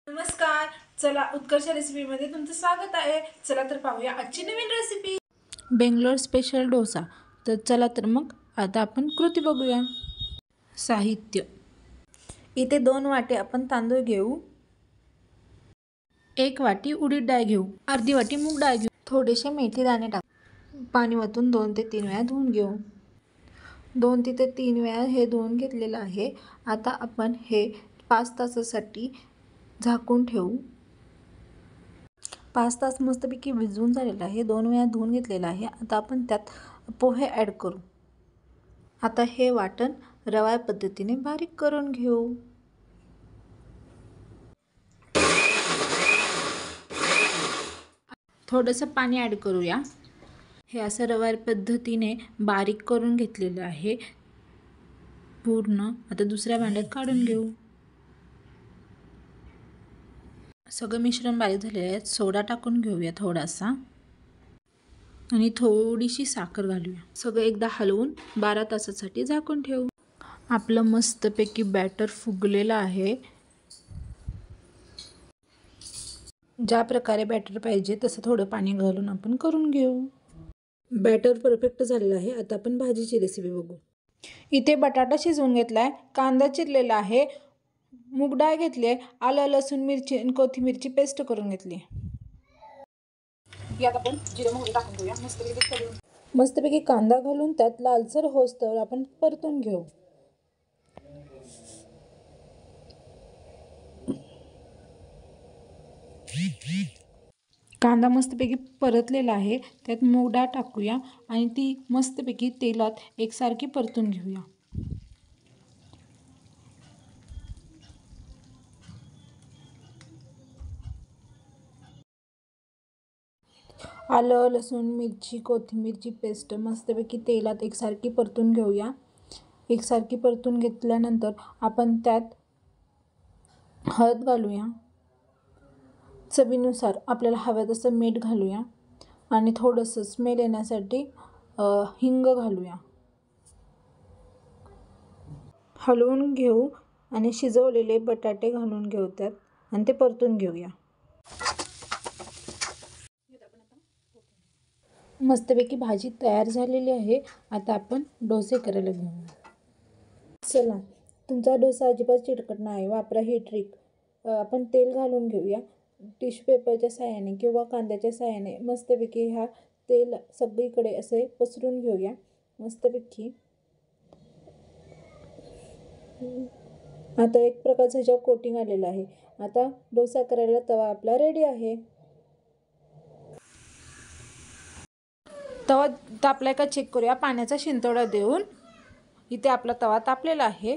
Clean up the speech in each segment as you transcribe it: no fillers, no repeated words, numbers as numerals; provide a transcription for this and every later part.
नमस्कार, चला उत्कर्ष रेसिपीमध्ये तुमचं स्वागत आहे। चला तर पाहूया आजची नवीन रेसिपी, बेंगलोर स्पेशल डोसा। तर चला तर मग आता आपण कृती बघूया। साहित्य: इथे 2 वाटी आपण तांदूळ घेऊ, 1 वाटी उडीद डाळ घेऊ, अर्धी वाटी मूग डाळ घेऊ, थोडेसे मेथी दाणे टाकू, पाणी वतून 2 ते 3 वेळा धुवून घेऊ। 2 ते 3 वेळा हे धुवून घेतलेलं आहे। आता आपण हे 5 तासासाठी झाकून ठेवू। 5 तास मस्तपैकी भिजवून झालेलं आहे। 2 वेळा धुवून घेतलेलं आहे। आता आपण त्यात पोहे ॲड करू। आता हे वाटण रवा पद्धतीने बारीक करून घेऊ। थोडंसं पाणी ॲड करूया। हे असं रवा पद्धतीने बारीक करून घेतलेलं आहे पूर्ण। आता दुसऱ्या भांड्यात काढून घेऊ। सगळं मिश्रण बारीक झालेलं आहे। सोडा टाकून घेऊया थोडासा आणि थोडीशी साखर घालूया। सगळं एकदा हलवून 12 तासासाठी झाकून ठेवू। आपलं मस्तपैकी बॅटर फुगलेलं आहे। ज्या प्रकारे बॅटर पाहिजे तसं थोडं पाणी घालून आपण करून घेऊ। बॅटर परफेक्ट झालेलं आहे। आता आपण भाजीची रेसिपी बघू। इथे बटाटा शिजवून घेतलाय, कांदा चिरलेला आहे, मूग डाळ घेतली आहे, आलं लसूण मिरची आणि कोथिंबीरची पेस्ट करून घेतली। यात आपण जिरे मोहरी टाकून घेऊया। मस्तपैकी कांदा घालून त्यात लालसर होईस्तोवर आपण परतून घेऊ। कांदा मस्तपैकी परतलेला आहे। त्यात मूग डाळ टाकूया आणि ती मस्तपैकी तेलात एकसारखी परतून घेऊया। आलं लसूण मिरची कोथिंबीरची पेस्ट मस्तपैकी तेलात एकसारखी परतून घेऊया। एकसारखी परतून घेतल्यानंतर आपण त्यात हळद घालूया, चवीनुसार आपल्याला हवं तसं मीठ घालूया आणि थोडंसं स्मेल येण्यासाठी हिंग घालूया। हलवून घेऊ आणि शिजवलेले बटाटे घालून घेऊ त्यात आणि ते परतून घेऊया। मस्तपैकी भाजी तयार झालेली आहे। आता आपण डोसे करायला घेऊ। चला, तुमचा डोसा अजिबात चिकटत नाही, वापरा ही ट्रिक। आपण तेल घालून घेऊया। टिश्यू पेपरच्या साहाय्याने किंवा कांद्याच्या साहाय्याने मस्तपैकी हा तेल सगळीकडे असे पसरून घेऊया मस्तपैकी। आता एक प्रकारचं ह्याच्यावर कोटिंग आलेलं आहे। आता डोसा करायला तवा आपला रेडी आहे। तवा तापलाय का चेक करूया पाण्याचा शिंतोडा देऊन। इथे आपला तवा तापलेला आहे।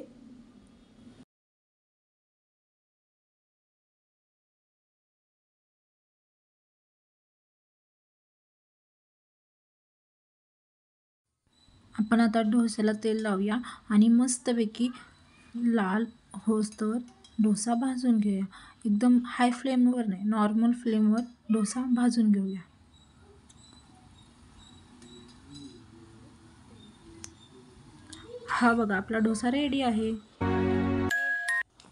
आपण आता डोस्याला तेल लावूया आणि मस्तपैकी लाल होईस्तोवर डोसा भाजून घेऊया। एकदम हाय फ्लेमवर नाही, नॉर्मल फ्लेमवर डोसा भाजून घेऊया। हा बघा, आपला डोसा रेडी आहे।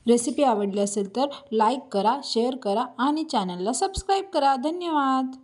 रेसिपी आवडली असेल तर लाईक करा, शेअर करा आणि चॅनलला सबस्क्राईब करा। धन्यवाद।